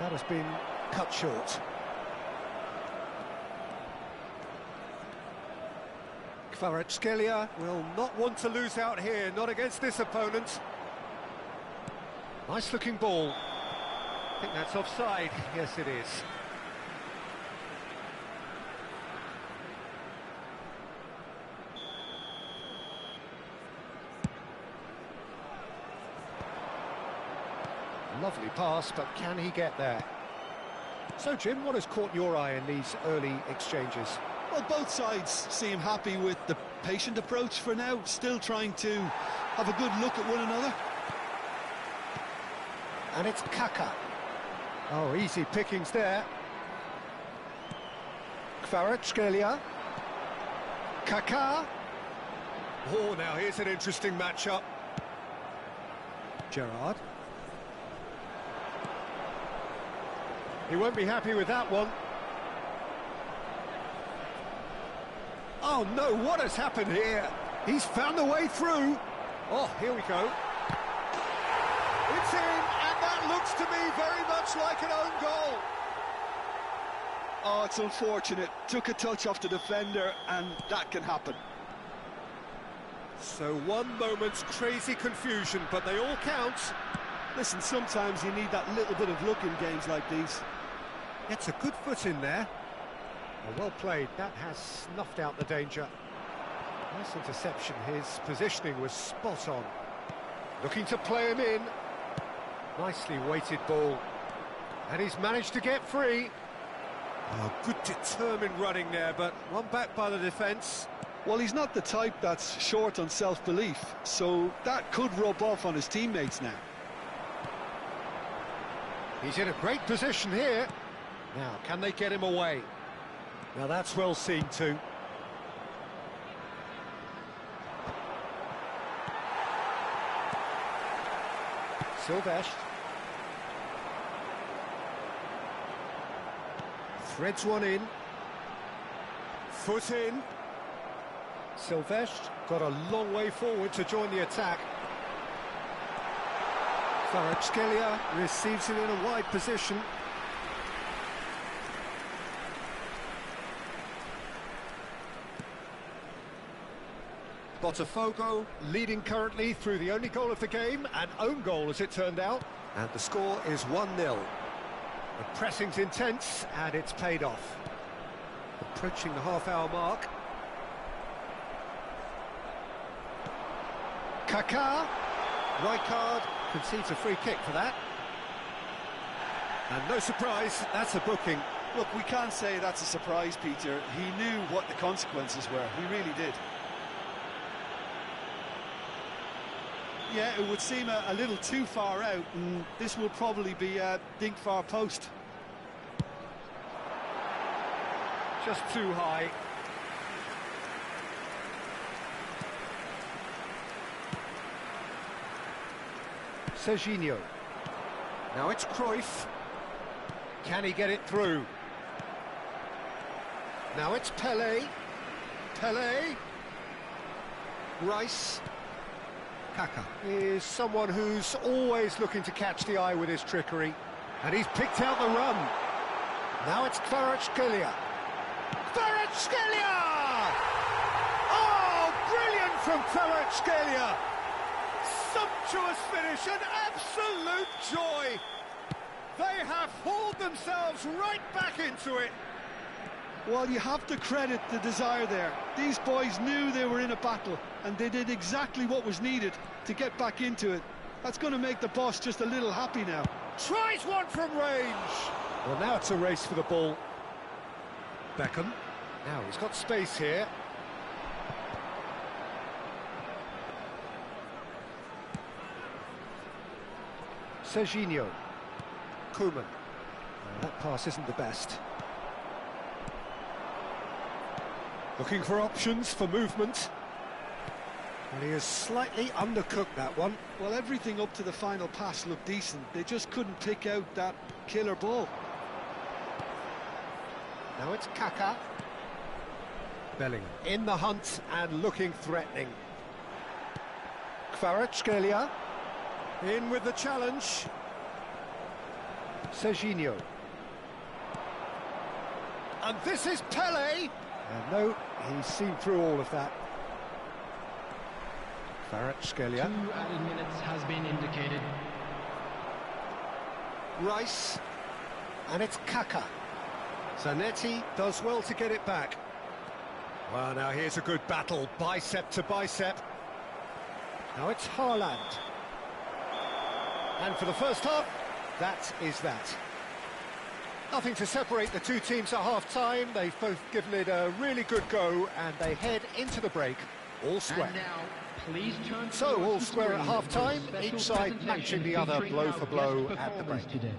That has been cut short. Kvaratskhelia will not want to lose out here, not against this opponent. Nice looking ball. I think that's offside. Yes, it is. Lovely pass, but can he get there? So, Jim, what has caught your eye in these early exchanges? Well, both sides seem happy with the patient approach for now, still trying to have a good look at one another. And it's Kaka. Oh, easy pickings there. Kvaratskhelia. Kaka. Oh, now here's an interesting matchup. Gerrard. He won't be happy with that one. Oh no, what has happened here? He's found a way through. Oh, here we go. It's in, and that looks to me very much like an own goal. Oh, it's unfortunate. Took a touch off the defender, and that can happen. So one moment's crazy confusion, but they all count. Listen, sometimes you need that little bit of luck in games like these. Gets a good foot in there. Well played, that has snuffed out the danger. Nice interception, his positioning was spot on. Looking to play him in. Nicely weighted ball. And he's managed to get free. Oh, good determined running there, but one back by the defence. Well, he's not the type that's short on self-belief, so that could rub off on his teammates now. He's in a great position here. Now, can they get him away? Now that's well seen too. Silvestre. Threads one in. Foot in. Silvestre got a long way forward to join the attack. Kvaratskhelia receives it in a wide position. Botafogo leading currently through the only goal of the game, an own goal as it turned out, and the score is 1-0. The pressing's intense and it's paid off. Approaching the half-hour mark. Kaka, Rijkaard concedes a free kick for that. And no surprise, that's a booking. Look, we can't say that's a surprise, Peter. He knew what the consequences were, he really did. Yeah, it would seem a little too far out, and this will probably be a dink far post. Just too high. Serginho. Now it's Cruyff. Can he get it through? Now it's Pelé. Pelé. Rice. Kaka is someone who's always looking to catch the eye with his trickery. And he's picked out the run. Now it's Kvaratskhelia. Kvaratskhelia! Oh, brilliant from Kvaratskhelia! Sumptuous finish, an absolute joy! They have hauled themselves right back into it. Well, you have to credit the desire there. These boys knew they were in a battle, and they did exactly what was needed to get back into it. That's going to make the boss just a little happy now. Tries one from range. Well, now it's a race for the ball. Beckham. Now he's got space here. Serginho. Koeman. That pass isn't the best. Looking for options for movement. And he has slightly undercooked that one. Well, everything up to the final pass looked decent. They just couldn't pick out that killer ball. Now it's Kaka. Bellingham in the hunt and looking threatening. Kvaratskhelia in with the challenge. Serginho. And this is Pele. And no, he's seen through all of that. Kvaratskhelia. 2 added minutes has been indicated. Rice. And it's Kaka. Zanetti does well to get it back. Well, now here's a good battle, bicep to bicep. Now it's Haaland. And for the first half, that is that. Nothing to separate the two teams at half-time. They've both given it a really good go, and they head into the break all square. And now, please turn So, all square at half-time, each side matching the other blow for blow at the break. Today.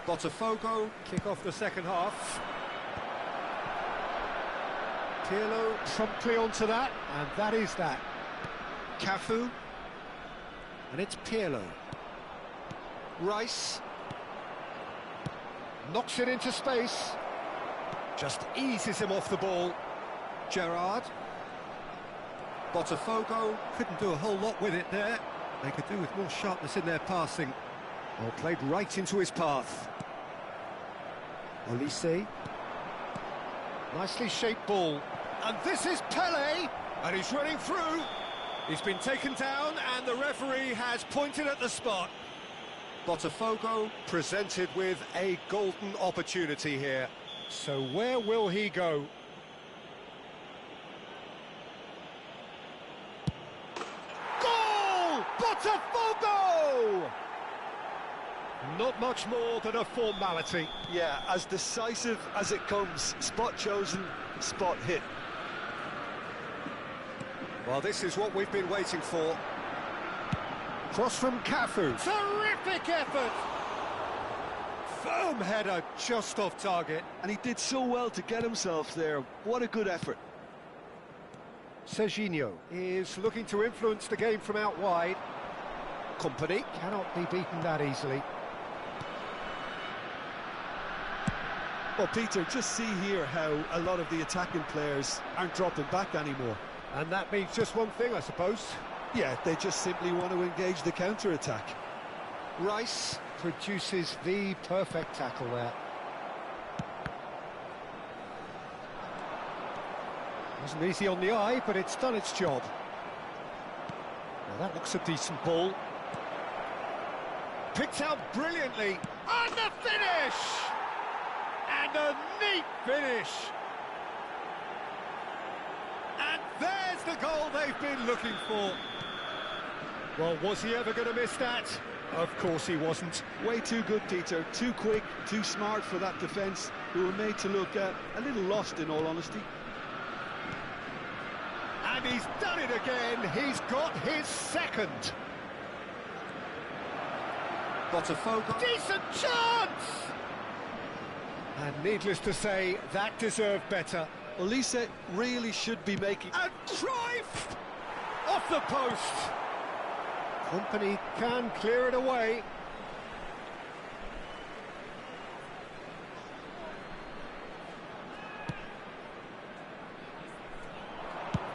Botafogo kick off the second half. Pirlo promptly onto that, and that is that. Cafu, and it's Pirlo. Rice knocks it into space, just eases him off the ball. Gerrard. Botafogo couldn't do a whole lot with it there. They could do with more sharpness in their passing. Well, played right into his path. Olise. Nicely shaped ball. And this is Pele. And he's running through. He's been taken down and the referee has pointed at the spot. Botafogo presented with a golden opportunity here. So where will he go? Goal! Botafogo! Not much more than a formality. Yeah, as decisive as it comes. Spot chosen, spot hit. Well, this is what we've been waiting for. Cross from Cafu. Terrific effort! Firm header just off target. And he did so well to get himself there. What a good effort. Serginho is looking to influence the game from out wide. Company cannot be beaten that easily. Well, Peter, just see here how a lot of the attacking players aren't dropping back anymore. And that means just one thing, I suppose. Yeah, they just simply want to engage the counter-attack. Rice produces the perfect tackle there. Wasn't easy on the eye, but it's done its job. Now that looks a decent ball. Picked out brilliantly. And the finish! And a neat finish! And there's the goal they've been looking for. Well, was he ever going to miss that? Of course he wasn't. Way too good, Peter. Too quick, too smart for that defence, who were made to look a little lost, in all honesty. And he's done it again. He's got his second. Botafogo. Decent chance! And needless to say, that deserved better. Olise really should be making... And Cruyff! Off the post! Company can clear it away.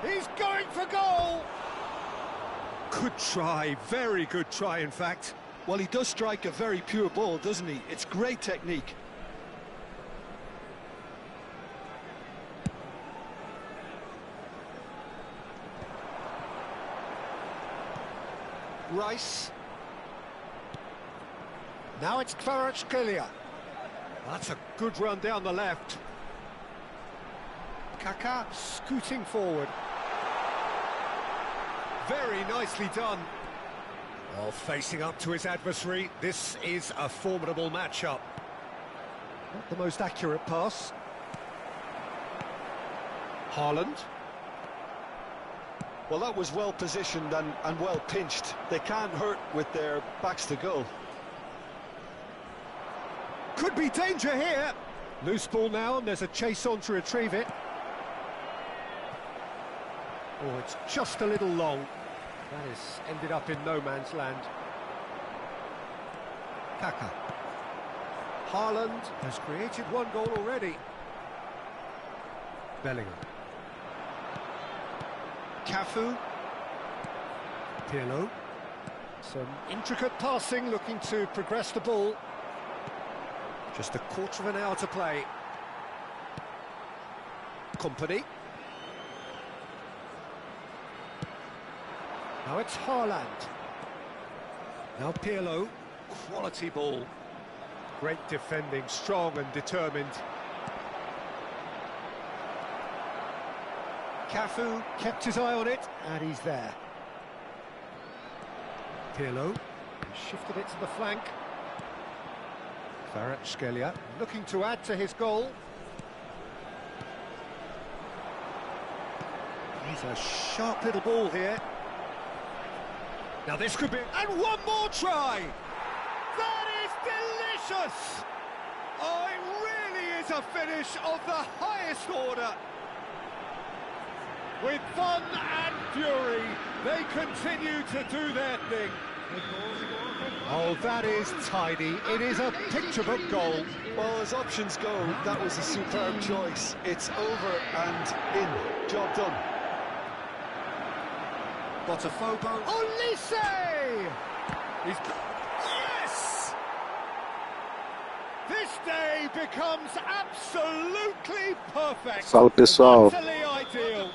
He's going for goal! Good try, very good try in fact. Well, he does strike a very pure ball, doesn't he? It's great technique. Rice. Now it's Kvaratskhelia. That's a good run down the left. Kaka scooting forward. Very nicely done. Well, facing up to his adversary, this is a formidable matchup. Not the most accurate pass. Haaland. Well, that was well positioned and well pinched. They can't hurt with their backs to goal. Could be danger here. Loose ball now, and there's a chase on to retrieve it. Oh, it's just a little long. That has ended up in no man's land. Kaka. Haaland has created one goal already. Bellingham. Cafu. Pirlo. Some intricate passing, looking to progress the ball. Just a quarter of an hour to play. Company. Now it's Haaland. Now Pirlo. Quality ball. Great defending, strong and determined. Cafu kept his eye on it, and he's there. Pirlo shifted it to the flank. Kvaratskhelia looking to add to his goal. He's a sharp little ball here. Now this could be... And one more try! That is delicious! Oh, it really is a finish of the highest order. With fun and fury, they continue to do their thing. Oh, that is tidy. It is a picture-book goal. Well, as options go, that was a superb choice. It's over and in. Job done. Botafogo. Olise! Yes! This day becomes absolutely perfect. Fala, pessoal. Utterly ideal.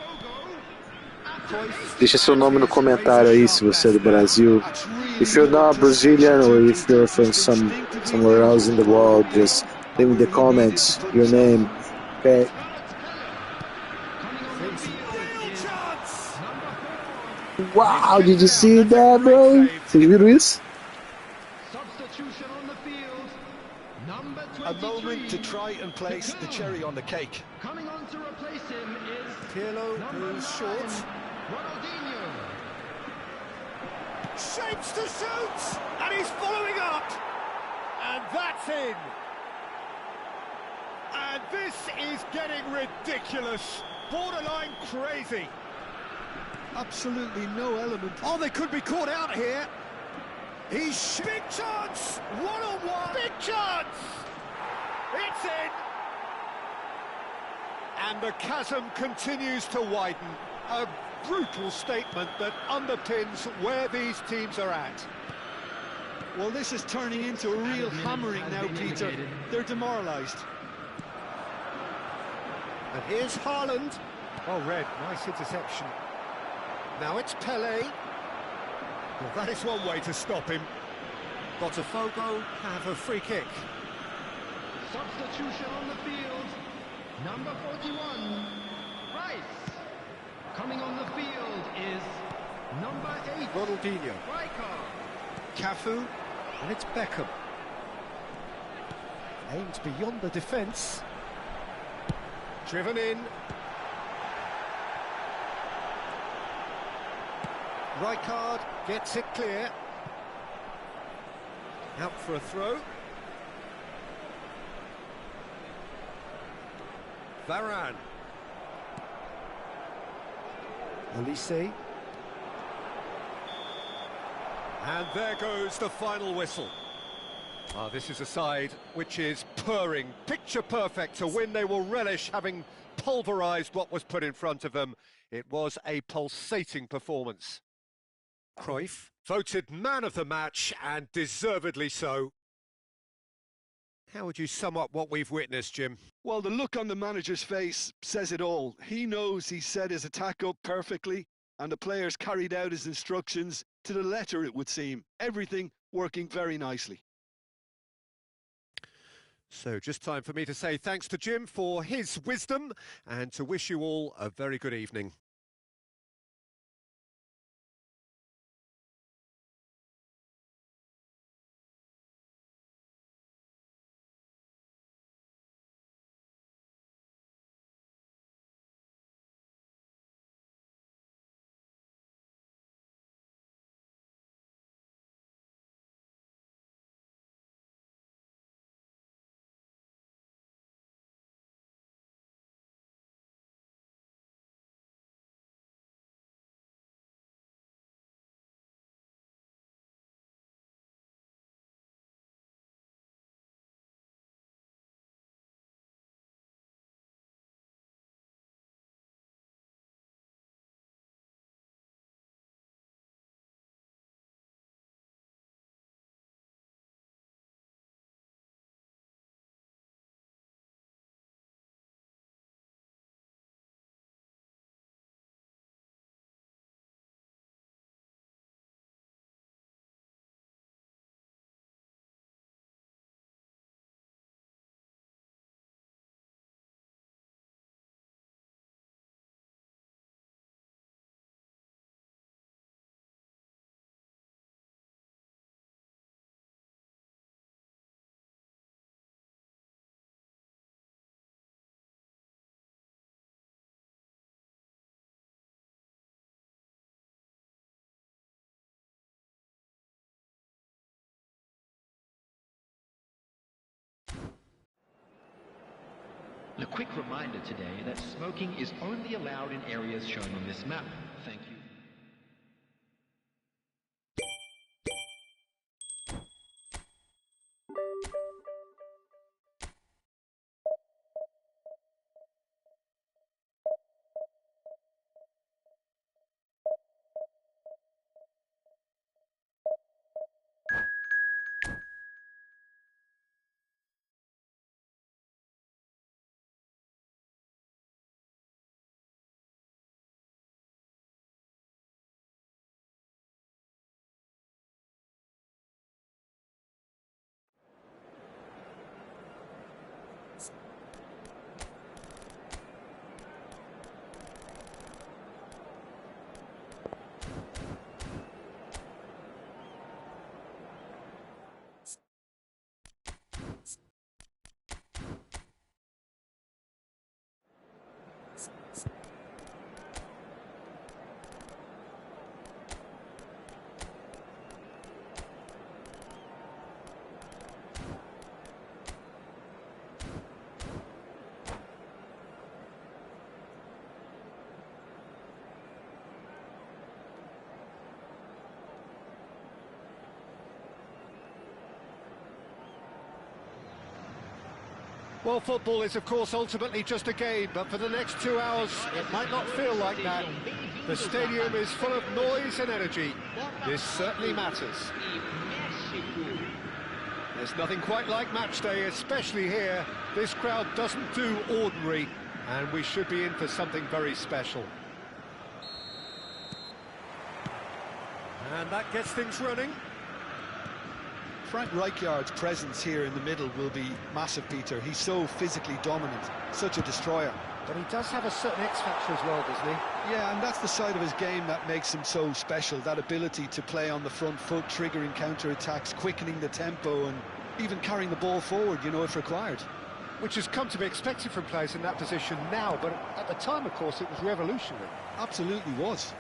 Deixa seu nome no comentário aí se você é do Brasil. If you're not Brazilian or if you're from somewhere else in the world, just leave in the comments your name. Okay. Wow, did you see that, bro? Vocês viram isso? A moment to try and place the cherry on the cake. Coming on to replace him is Pirlo goes short. Ronaldinho. Shapes to shoot! And he's following up! And that's in! And this is getting ridiculous. Borderline crazy. Absolutely no element. Oh, they could be caught out here. He's... Big chance! One-on-one! Big chance! It's in! And the chasm continues to widen. A brutal statement that underpins where these teams are at. Well, this is turning into a real hammering now, Peter. They're demoralised. And here's Haaland. Oh, Red, nice interception. Now it's Pelé. Well, that is one way to stop him. Botafogo have a free kick. Substitution on the field. Number 41, Rice. Coming on the field is number 8, Ronaldinho. Rijkaard. Cafu. And it's Beckham. Aimed beyond the defence. Driven in. Rijkaard gets it clear. Out for a throw. Varane. Olise. And there goes the final whistle. This is a side which is purring, picture perfect to win. They will relish having pulverised what was put in front of them. It was a pulsating performance. Cruyff, voted man of the match, and deservedly so. How would you sum up what we've witnessed, Jim? Well, the look on the manager's face says it all. He knows he set his attack up perfectly, and the players carried out his instructions to the letter, it would seem. Everything working very nicely. So just time for me to say thanks to Jim for his wisdom and to wish you all a very good evening. A quick reminder today that smoking is only allowed in areas shown on this map. Thank you. Well, football is, of course, ultimately just a game, but for the next 2 hours, it might not feel like that. The stadium is full of noise and energy. This certainly matters. There's nothing quite like match day, especially here. This crowd doesn't do ordinary, and we should be in for something very special. And that gets things running. Frank Rijkaard's presence here in the middle will be massive, Peter. He's so physically dominant, such a destroyer. But he does have a certain X-factor as well, doesn't he? Yeah, and that's the side of his game that makes him so special, that ability to play on the front foot, triggering counter-attacks, quickening the tempo, and even carrying the ball forward, you know, if required. Which has come to be expected from players in that position now, but at the time, of course, it was revolutionary. Absolutely was.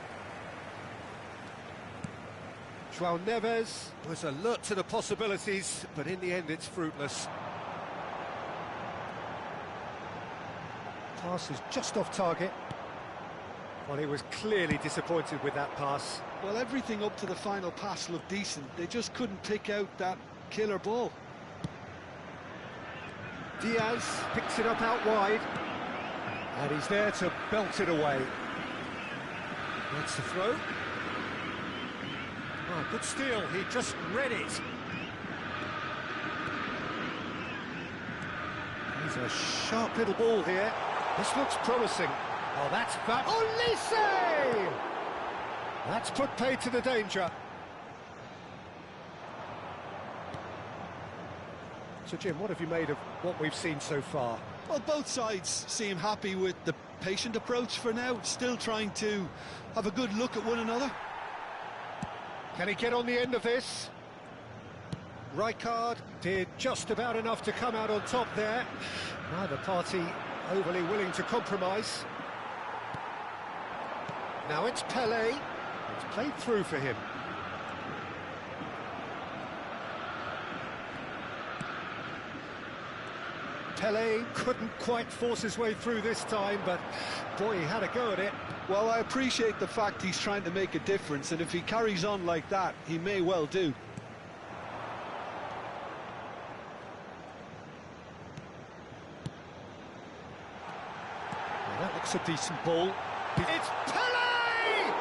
João Neves was alert to the possibilities, but in the end it's fruitless. Pass is just off target. Well, he was clearly disappointed with that pass. Well, everything up to the final pass looked decent. They just couldn't pick out that killer ball. Diaz picks it up out wide, and he's there to belt it away. That's the throw. Oh, good steal, he just read it. He's a sharp little ball here. This looks promising. Oh, that's back. Olise! That's put paid to the danger. So, Jim, what have you made of what we've seen so far? Well, both sides seem happy with the patient approach for now, still trying to have a good look at one another. Can he get on the end of this? Rijkaard did just about enough to come out on top there. Neither party overly willing to compromise. Now it's Pelé. It's played through for him. Pelé couldn't quite force his way through this time, but boy, he had a go at it. Well, I appreciate the fact he's trying to make a difference, and if he carries on like that, he may well do. Well, that looks a decent ball. It's Pelé!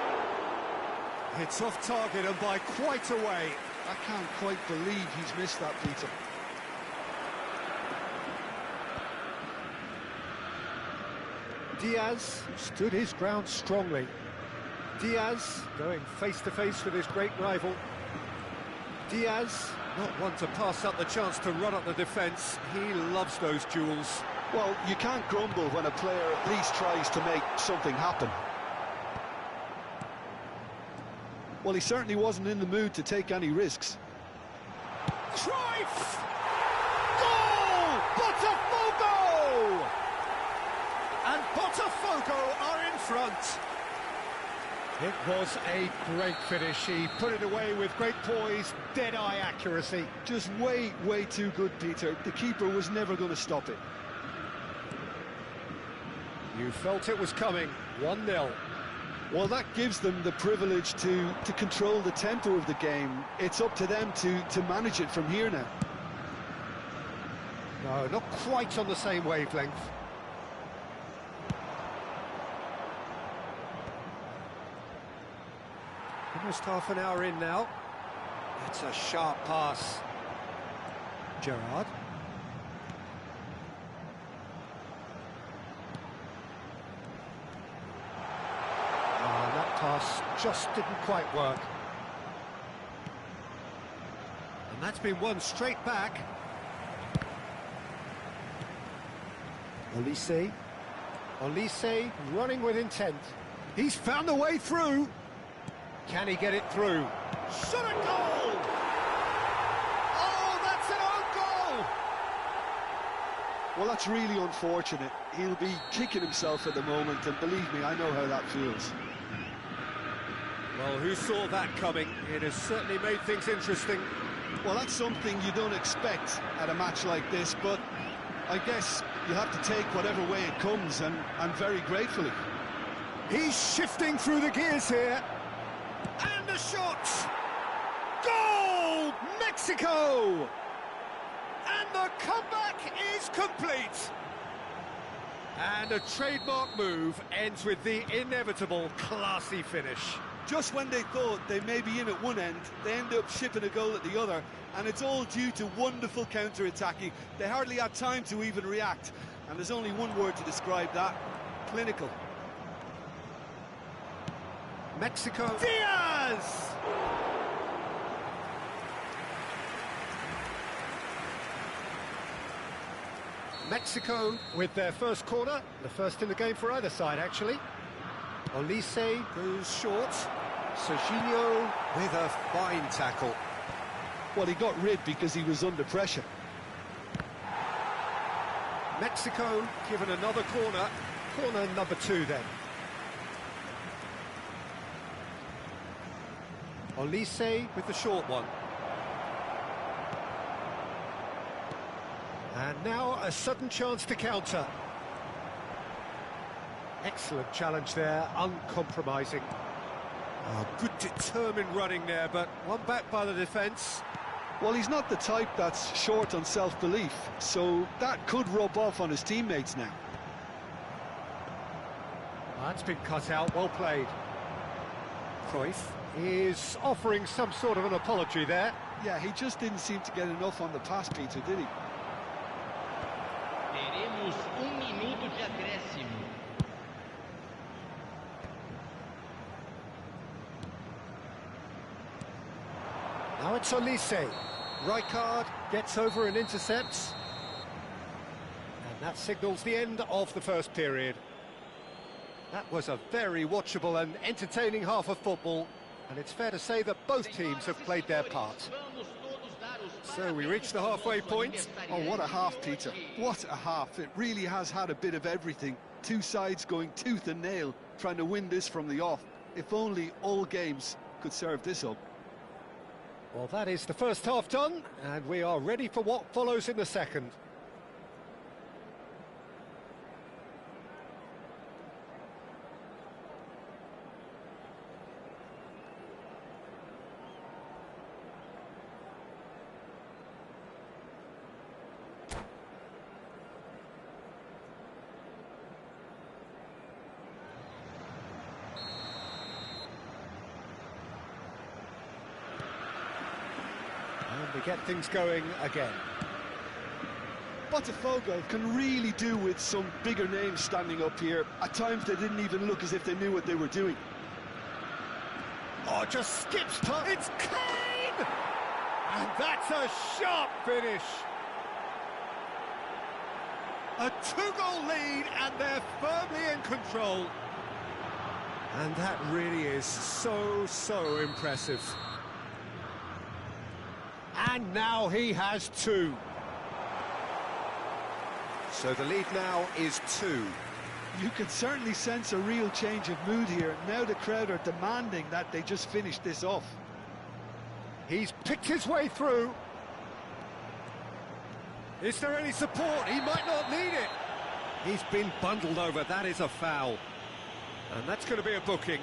It's off target and by quite a way. I can't quite believe he's missed that, Peter. Diaz stood his ground strongly. Diaz going face-to-face with his great rival. Diaz, not one to pass up the chance to run up the defence. He loves those duels. Well, you can't grumble when a player at least tries to make something happen. Well, he certainly wasn't in the mood to take any risks. Cruyff! Goal! Botafogo! And Botafogo are in front. It was a great finish. He put it away with great poise, dead-eye accuracy. Just way, way too good, Peter. The keeper was never going to stop it. You felt it was coming. 1-0. Well, that gives them the privilege to control the tempo of the game. It's up to them to manage it from here now. No, not quite on the same wavelength. Almost half an hour in now. It's a sharp pass. Gerrard. That pass just didn't quite work. And that's been won straight back. Olise. Olise running with intent. He's found a way through. Can he get it through? Shot a goal! Oh, that's an own goal! Well, that's really unfortunate. He'll be kicking himself at the moment, and believe me, I know how that feels. Well, who saw that coming? It has certainly made things interesting. Well, that's something you don't expect at a match like this, but I guess you have to take whatever way it comes, and very gratefully. He's shifting through the gears here. And the shot! Goal! Mexico! And the comeback is complete. And a trademark move ends with the inevitable classy finish. Just when they thought they may be in at one end, they end up shipping a goal at the other, and it's all due to wonderful counter-attacking. They hardly had time to even react, and there's only one word to describe that: clinical. Mexico. Diaz! Mexico with their first corner, the first in the game for either side, actually. Olise goes short. Serginho with a fine tackle. Well, he got rid because he was under pressure. Mexico given another corner. Corner number 2 then. Olise with the short one. And now a sudden chance to counter. Excellent challenge there, uncompromising. Oh, good determined running there, but one back by the defence. Well, he's not the type that's short on self-belief, so that could rub off on his teammates now. That's been cut out, well played. Cruyff is offering some sort of an apology there. Yeah, he just didn't seem to get enough on the pass, Peter, did he? Teremos minuto de acréscimo. Now it's Olise. Rijkaard gets over and intercepts. And that signals the end of the first period. That was a very watchable and entertaining half of football. And it's fair to say that both teams have played their part. So we reach the halfway point. Oh, what a half, Peter. What a half. It really has had a bit of everything. Two sides going tooth and nail, trying to win this from the off. If only all games could serve this up. Well, that is the first half done, and we are ready for what follows in the second. And we get things going again. Botafogo can really do with some bigger names standing up here. At times they didn't even look as if they knew what they were doing. Oh, just skips past. It's Kane! And that's a sharp finish. A 2-goal lead, and they're firmly in control. And that really is so impressive. And now he has 2. So the lead now is 2. You can certainly sense a real change of mood here. Now the crowd are demanding that they just finish this off. He's picked his way through. Is there any support? He might not need it. He's been bundled over, that is a foul. And that's going to be a booking.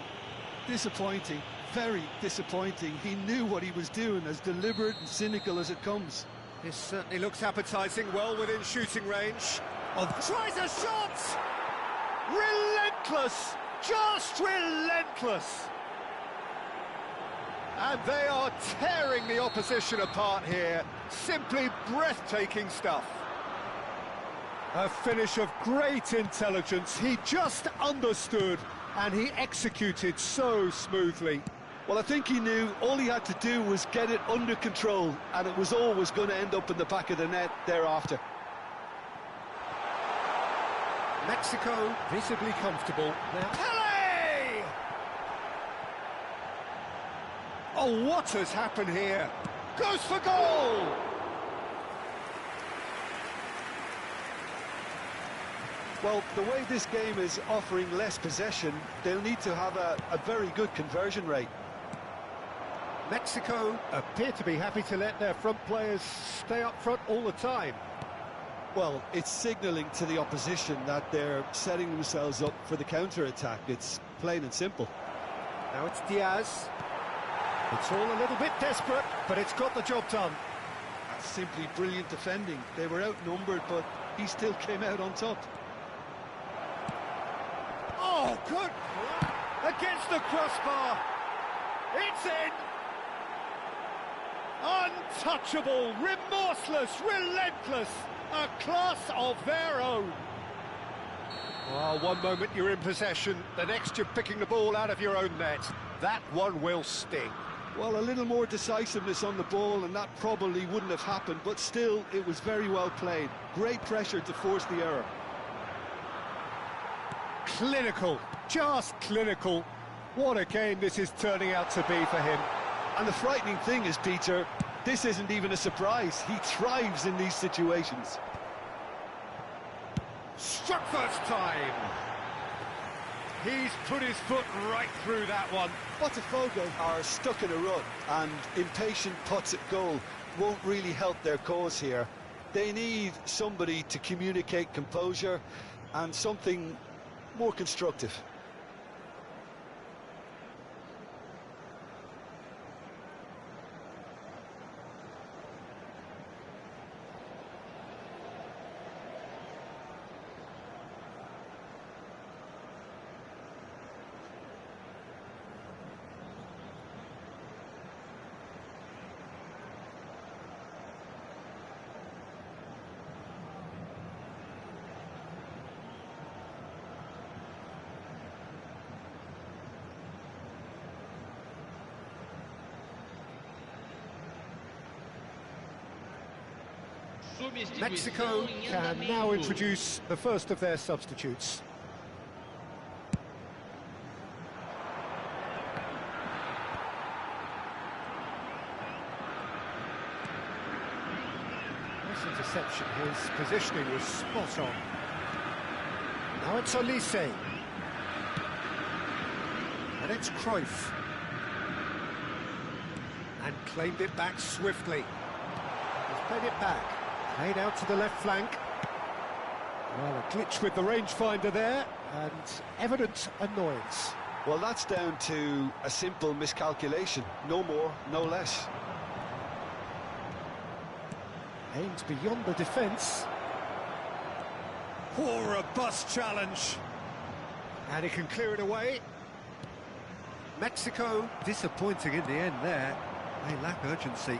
Disappointing, very disappointing. He knew what he was doing, as deliberate and cynical as it comes. This certainly looks appetising, well within shooting range. Oh, tries a shot! Relentless! Just relentless! And they are tearing the opposition apart here. Simply breathtaking stuff. A finish of great intelligence. He just understood and he executed so smoothly. Well, I think he knew all he had to do was get it under control, and it was always going to end up in the back of the net thereafter. Mexico visibly comfortable. Now, Pele! Oh, what has happened here? Goes for goal! Well, the way this game is offering less possession, they'll need to have a very good conversion rate. Mexico appear to be happy to let their front players stay up front all the time. Well, it's signalling to the opposition that they're setting themselves up for the counter-attack. It's plain and simple. Now it's Diaz. It's all a little bit desperate, but it's got the job done. That's simply brilliant defending. They were outnumbered, but he still came out on top. Oh, good! Against the crossbar. It's in! Untouchable, remorseless, relentless, a class of their own. Oh, one moment you're in possession, the next you're picking the ball out of your own net. That one will sting. Well, a little more decisiveness on the ball and that probably wouldn't have happened, but still, it was very well played. Great pressure to force the error. Clinical, just clinical. What a game this is turning out to be for him. And the frightening thing is, Peter, this isn't even a surprise. He thrives in these situations. Struck first time. He's put his foot right through that one. Botafogo are stuck in a rut, and impatient putts at goal won't really help their cause here. They need somebody to communicate composure and something more constructive. Mexico can now introduce the first of their substitutes. Nice interception, his positioning was spot on. Now it's Olise. And it's Cruyff. And claimed it back swiftly. He's played it back. Played out to the left flank. Well, a glitch with the rangefinder there, and evident annoyance. Well, that's down to a simple miscalculation. No more, no less. Aimed beyond the defence. Poor robust challenge. And he can clear it away. Mexico disappointing in the end there. They lack urgency.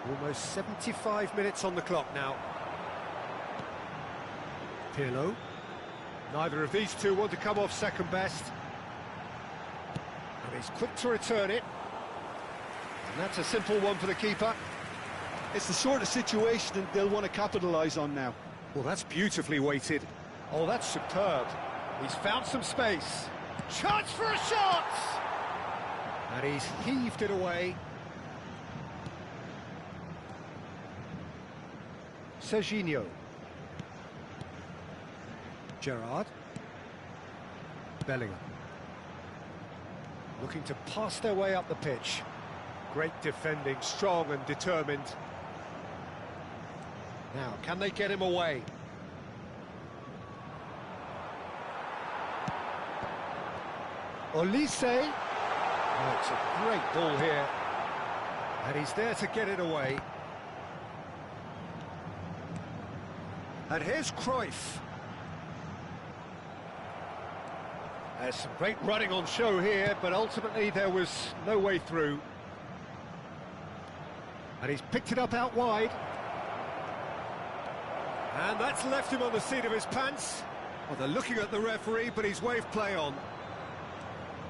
Almost 75 minutes on the clock now. Pirlo. Neither of these two want to come off second best. And he's quick to return it. And that's a simple one for the keeper. It's the sort of situation that they'll want to capitalise on now. Well, that's beautifully weighted. Oh, that's superb. He's found some space. Chance for a shot! And he's heaved it away. Serginho. Gerrard. Bellingham. Looking to pass their way up the pitch. Great defending, strong and determined. Now, can they get him away? Olise. Oh, it's a great ball here. And he's there to get it away. And here's Cruyff. There's some great running on show here, but ultimately there was no way through. And he's picked it up out wide. And that's left him on the seat of his pants. Well, they're looking at the referee, but he's waved play on.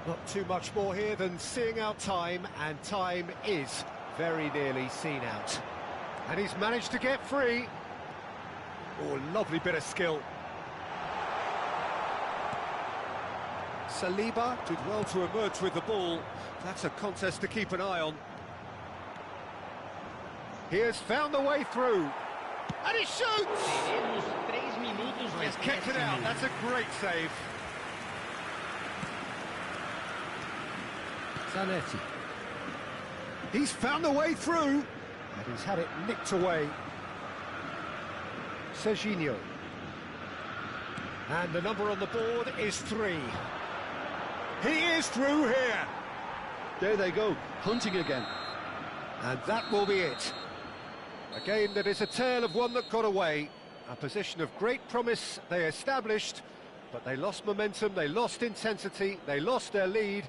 Not too much more here than seeing out time, and time is very nearly seen out. And he's managed to get free. Oh, lovely bit of skill. Saliba did well to emerge with the ball. That's a contest to keep an eye on. He has found the way through. And he shoots! Oh, he's kept it out. That's a great save. Zanetti. He's found the way through. And he's had it nicked away. Serginho. And the number on the board is 3. He is through here. There they go, hunting again. And that will be it. A game that is a tale of one that got away. A position of great promise they established, but they lost momentum, they lost intensity, they lost their lead,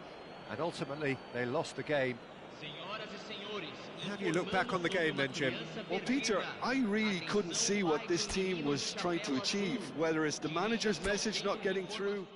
and ultimately they lost the game. How do you look back on the game then, Jim? Well, Peter, I really couldn't see what this team was trying to achieve, whether it's the manager's message not getting through.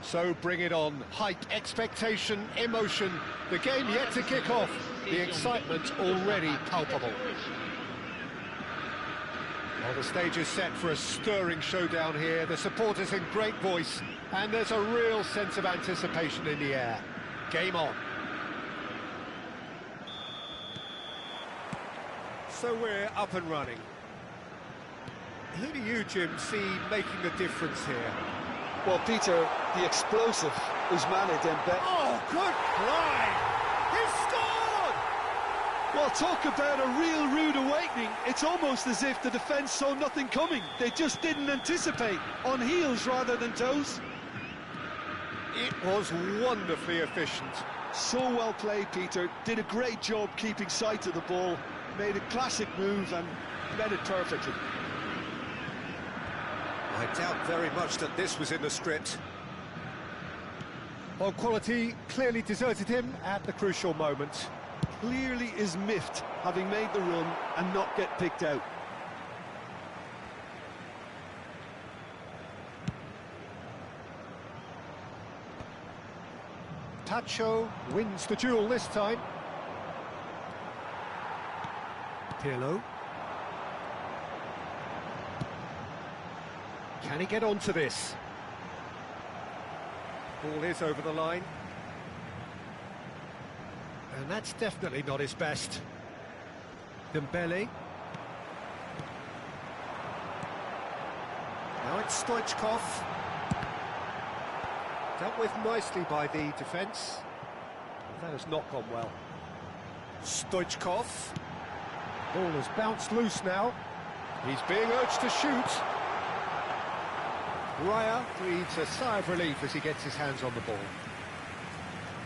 So bring it on. Hype, expectation, emotion. The game yet to kick off. The excitement already palpable. Well, the stage is set for a stirring showdown here. The supporters in great voice, and there's a real sense of anticipation in the air. Game on. So we're up and running. Who do you, Jim, see making the difference here? Well, Peter, the explosive Ousmane Dembele. Oh, good play! He scored! Well, talk about a real rude awakening. It's almost as if the defence saw nothing coming. They just didn't anticipate, on heels rather than toes. It was wonderfully efficient. So well played, Peter. Did a great job keeping sight of the ball. Made a classic move and read it perfectly. I doubt very much that this was in the script. Ball quality clearly deserted him at the crucial moment. Clearly is miffed, having made the run and not get picked out. Tacho wins the duel this time. Pirlo. Can he get onto this? Ball is over the line. And that's definitely not his best. Dembele. Now it's Stoichkov. Dealt with nicely by the defence. That has not gone well. Stoichkov. Ball has bounced loose now. He's being urged to shoot. Raya breathes a sigh of relief as he gets his hands on the ball.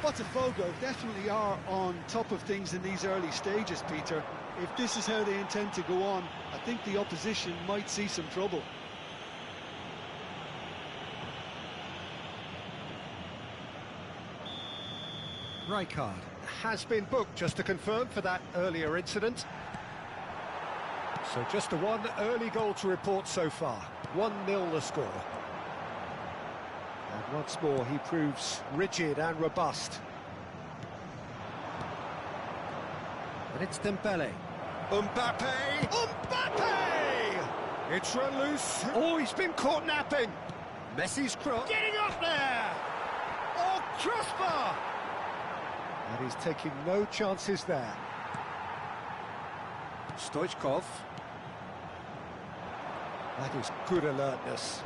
Botafogo definitely are on top of things in these early stages, Peter. If this is how they intend to go on, I think the opposition might see some trouble. Rijkaard has been booked, just to confirm, for that earlier incident. So just the one early goal to report so far. 1-0 the score. And once more he proves rigid and robust. And it's Dembele. Mbappe! Mbappe! It's run loose. Oh, he's been caught napping. Messi's cross. Getting up there! Oh, crossbar! And he's taking no chances there. Stoichkov. That is good alertness.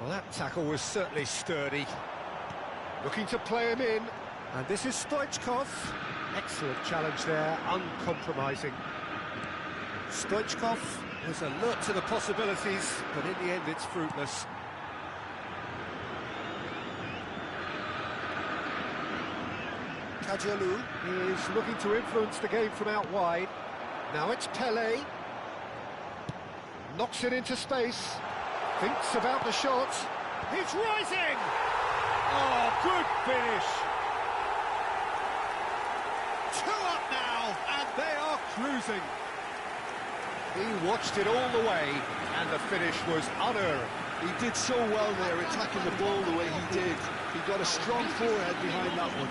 Well, that tackle was certainly sturdy. Looking to play him in. And this is Stoichkov. Excellent challenge there, uncompromising. Stoichkov was alert to the possibilities, but in the end it's fruitless. Kajalu is looking to influence the game from out wide. Now it's Pele. Knocks it into space. Thinks about the shot. He's rising! Oh, good finish! 2 up now, and they are cruising. He watched it all the way, and the finish was unearned. He did so well there, attacking the ball the way he did. He got a strong forehead behind that one.